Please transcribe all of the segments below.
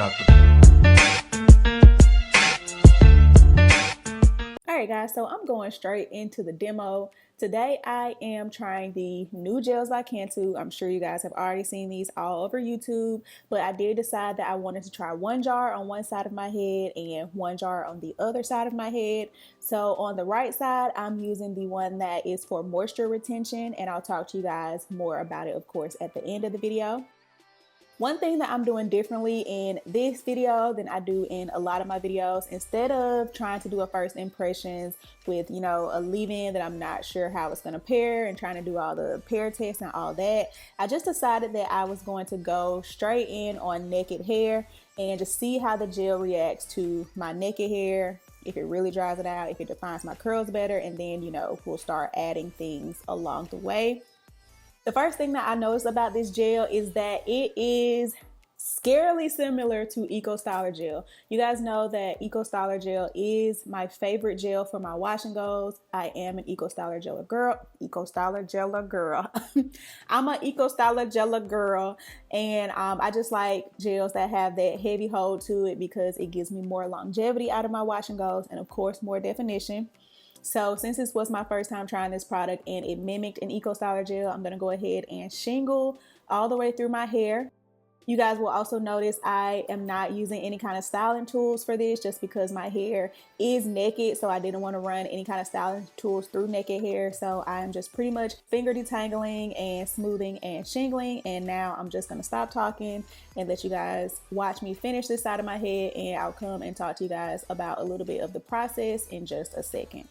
about the Alright guys, so I'm going straight into the demo. Today I am trying the new gels by Cantu. I'm sure you guys have already seen these all over YouTube, but I did decide that I wanted to try one jar on one side of my head and one jar on the other side of my head. So on the right side, I'm using the one that is for moisture retention, and I'll talk to you guys more about it, of course, at the end of the video. One thing that I'm doing differently in this video than I do in a lot of my videos, instead of trying to do a first impressions with, a leave-in that I'm not sure how it's going to pair and trying to do all the pair tests and all that, I just decided that I was going to go straight in on naked hair and just see how the gel reacts to my naked hair, if it really dries it out, if it defines my curls better, and then, we'll start adding things along the way. The first thing that I noticed about this gel is that it is scarily similar to Eco Styler gel. You guys know that Eco Styler gel is my favorite gel for my wash and goes. I am an Eco Styler gel girl. Eco Styler gel girl. I'm an Eco Styler gel girl, and I just like gels that have that heavy hold to it because it gives me more longevity out of my wash and goes, and of course more definition. So since this was my first time trying this product and it mimicked an Eco Styler gel, I'm going to go ahead and shingle all the way through my hair. You guys will also notice I am not using any kind of styling tools for this just because my hair is naked, so I didn't want to run any kind of styling tools through naked hair. So I'm just pretty much finger detangling and smoothing and shingling, and now I'm just going to stop talking and let you guys watch me finish this side of my head, and I'll come and talk to you guys about a little bit of the process in just a second.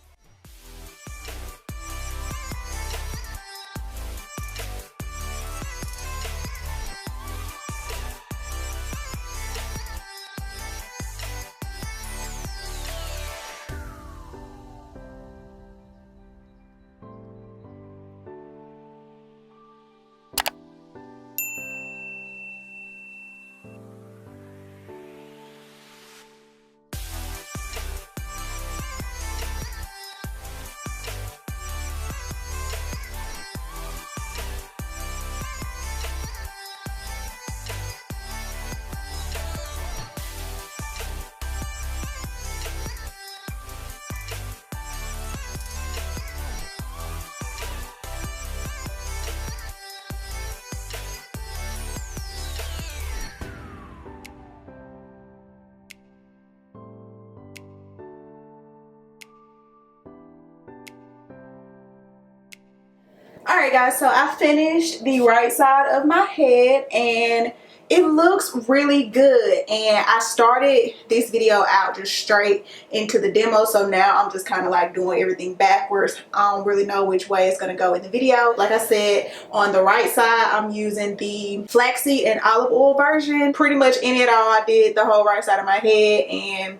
Alright guys, so I finished the right side of my head and it looks really good, and I started this video out just straight into the demo, so now I'm just kind of like doing everything backwards. I don't really know which way it's going to go in the video. Like I said, on the right side I'm using the flaxseed and olive oil version. Pretty much in it all, I did the whole right side of my head, and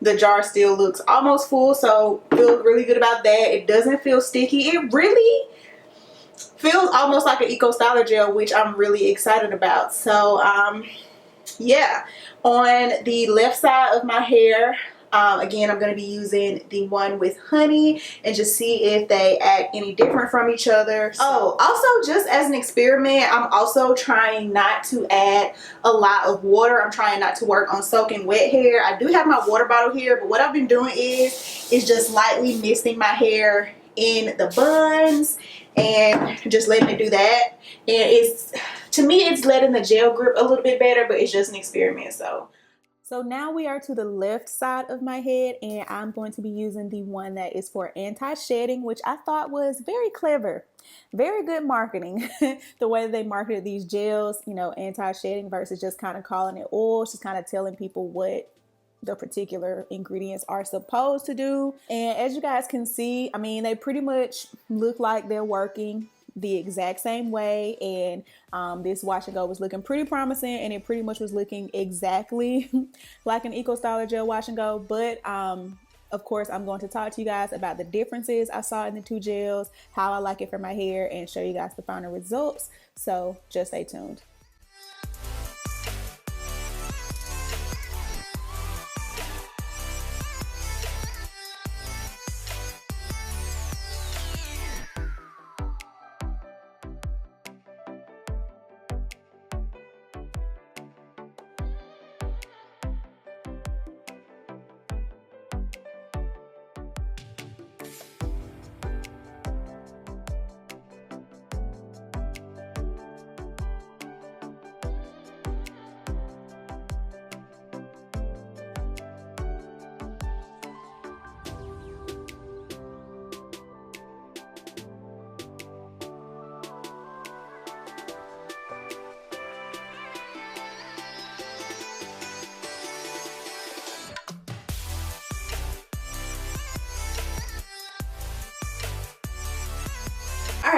the jar still looks almost full, so feel really good about that. It doesn't feel sticky. It really feels almost like an Eco Styler gel, which I'm really excited about. So yeah, on the left side of my hair, again, I'm going to be using the one with honey and just see if they act any different from each other. Oh, also just as an experiment, I'm also trying not to add a lot of water. I'm trying not to work on soaking wet hair. I do have my water bottle here, but what I've been doing is just lightly misting my hair in the buns and just letting it do that. And to me it's letting the gel grip a little bit better, but it's just an experiment. So now we are to the left side of my head, and I'm going to be using the one that is for anti-shedding, which I thought was very clever. Very good marketing. The way they marketed these gels, anti-shedding versus just kind of calling it oil, just kind of telling people what the particular ingredients are supposed to do. And as you guys can see, I mean, they pretty much look like they're working the exact same way, and this wash and go was looking pretty promising, and it pretty much was looking exactly like an Eco Styler gel wash and go. But of course, I'm going to talk to you guys about the differences I saw in the two gels, how I like it for my hair, and show you guys the final results. So just stay tuned.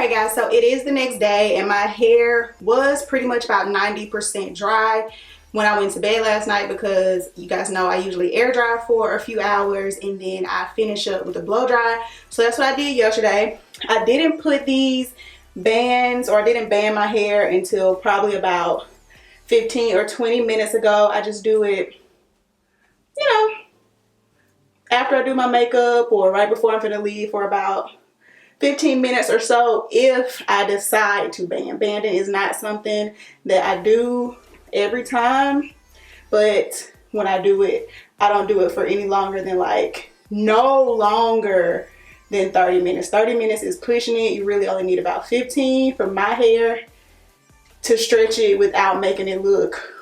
Alright guys, so it is the next day and my hair was pretty much about 90% dry when I went to bed last night, because you guys know I usually air dry for a few hours and then I finish up with a blow dry. So that's what I did yesterday. I didn't put these bands, or I didn't band my hair until probably about 15 or 20 minutes ago. I just do it, you know, after I do my makeup or right before I'm gonna leave for about 15 minutes or so if I decide to band. Banding is not something that I do every time, but when I do it, I don't do it for any longer than like no longer than 30 minutes. 30 minutes is pushing it. You really only need about 15 for my hair to stretch it without making it look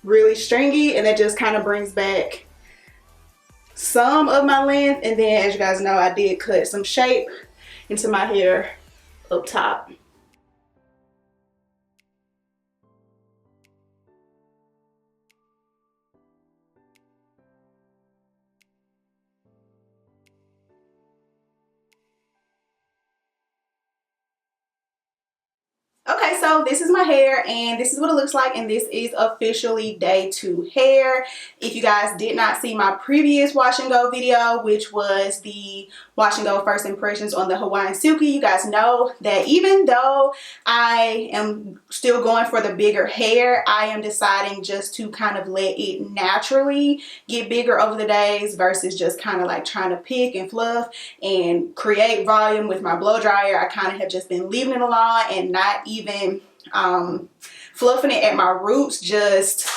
really stringy, and that just kind of brings back some of my length. And then, as you guys know, I did cut some shape into my hair up top. Okay, so this is my hair and this is what it looks like, and this is officially day 2 hair. If you guys did not see my previous wash and go video, which was the wash and go first impressions on the Hawaiian Silky, you guys know that even though I am still going for the bigger hair, I am deciding just to kind of let it naturally get bigger over the days versus just kind of like trying to pick and fluff and create volume with my blow dryer. I kind of have just been leaving it alone and not even fluffing it at my roots, just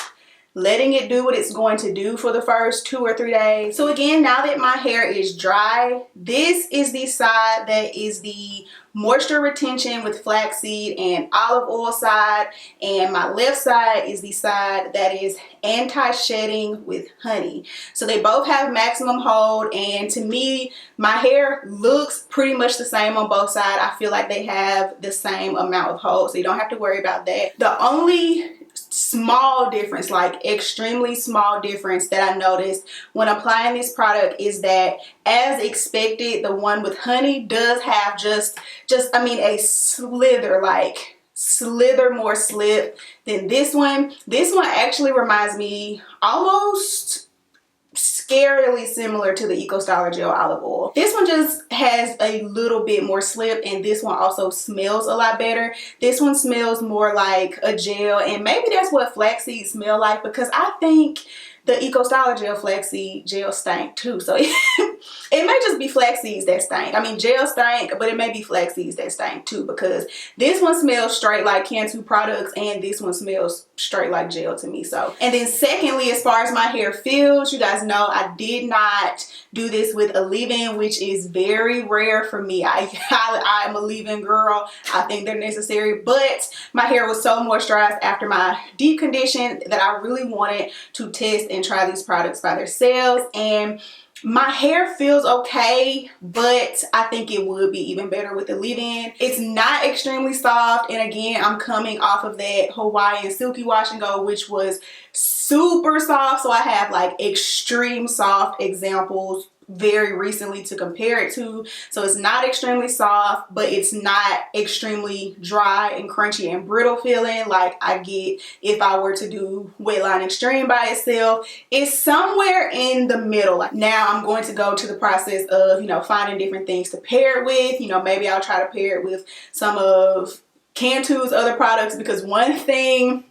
letting it do what it's going to do for the first 2 or 3 days. So again, now that my hair is dry, this is the side that is the moisture retention with flaxseed and olive oil side, and my left side is the side that is anti-shedding with honey. So they both have maximum hold, and to me, my hair looks pretty much the same on both sides. I feel like they have the same amount of hold, so you don't have to worry about that. The only small difference, like extremely small difference, that I noticed when applying this product is that, as expected, the one with honey does have just I mean a slither more slip than this one. This one actually reminds me almost scarily similar to the Eco Styler Gel Olive Oil. This one just has a little bit more slip, and this one also smells a lot better. This one smells more like a gel, and maybe that's what flaxseed smell like, because I think the Eco Styler Gel Flaxseed Gel stank too. So it may just be flaxseeds that stank. I mean, gel stank, but it may be flaxseeds that stank too, because this one smells straight like Cantu products and this one smells straight like gel to me. So, and then secondly, as far as my hair feels, you guys know I did not do this with a leave-in, which is very rare for me. I'm a leave-in girl. I think they're necessary, but my hair was so moisturized after my deep condition that I really wanted to test and try these products by themselves, and my hair feels okay, but I think it would be even better with the leave-in. It's not extremely soft, and again, I'm coming off of that Hawaiian Silky Wash and Go, which was super soft, so I have like extreme soft examples very recently to compare it to. So it's not extremely soft, but it's not extremely dry and crunchy and brittle feeling like I get if I were to do Wetline Extreme by itself. It's somewhere in the middle. Now I'm going to go to the process of, you know, finding different things to pair it with. You know, maybe I'll try to pair it with some of Cantu's other products, because one thing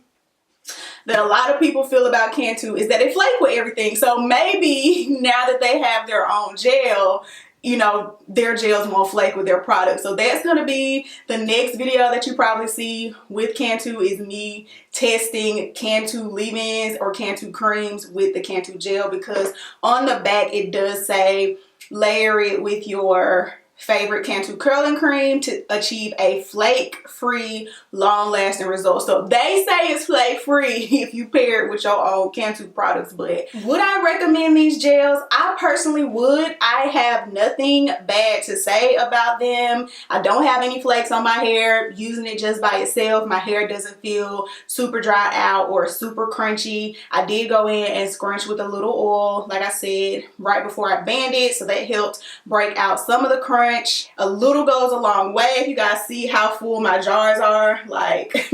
that a lot of people feel about Cantu is that they flake with everything. So maybe now that they have their own gel, you know, their gels won't flake with their products. So that's going to be the next video that you probably see with Cantu, is me testing Cantu leave-ins or Cantu creams with the Cantu gel, because on the back it does say layer it with your favorite Cantu curling cream to achieve a flake-free, long-lasting result. So they say it's flake-free if you pair it with your own Cantu products, but would I recommend these gels? I personally would. I have nothing bad to say about them. I don't have any flakes on my hair. Using it just by itself, my hair doesn't feel super dry out or super crunchy. I did go in and scrunch with a little oil, like I said, right before I banded, so that helped break out some of the crunch crunch. A little goes a long way. If you guys see how full my jars are, like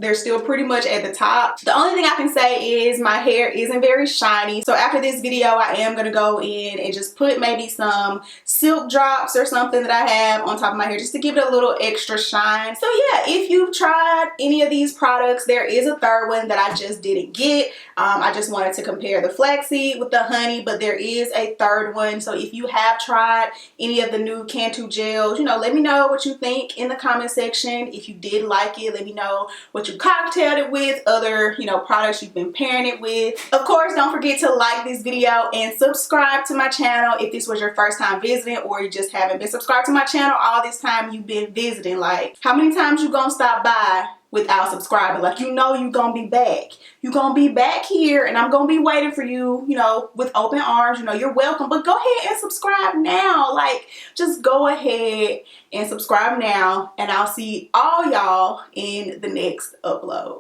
they're still pretty much at the top. The only thing I can say is my hair isn't very shiny. So after this video, I am gonna go in and just put maybe some silk drops or something that I have on top of my hair just to give it a little extra shine. So yeah, if you've tried any of these products, there is a third one that I just didn't get. I just wanted to compare the flaxseed with the honey, but there is a third one. So if you have tried any of the new Cantu gels, you know, let me know what you think in the comment section. If you did like it, let me know what you cocktailed it with, other, you know, products you've been pairing it with. Of course, don't forget to like this video and subscribe to my channel if this was your first time visiting, or you just haven't been subscribed to my channel all this time you've been visiting. Like, how many times you gonna stop by without subscribing? Like, you know you gonna be back. You gonna be back here and I'm gonna be waiting for you, you know, with open arms. You know, you're welcome, but go ahead and subscribe now. Like, just go ahead and subscribe now, and I'll see all y'all in the next upload.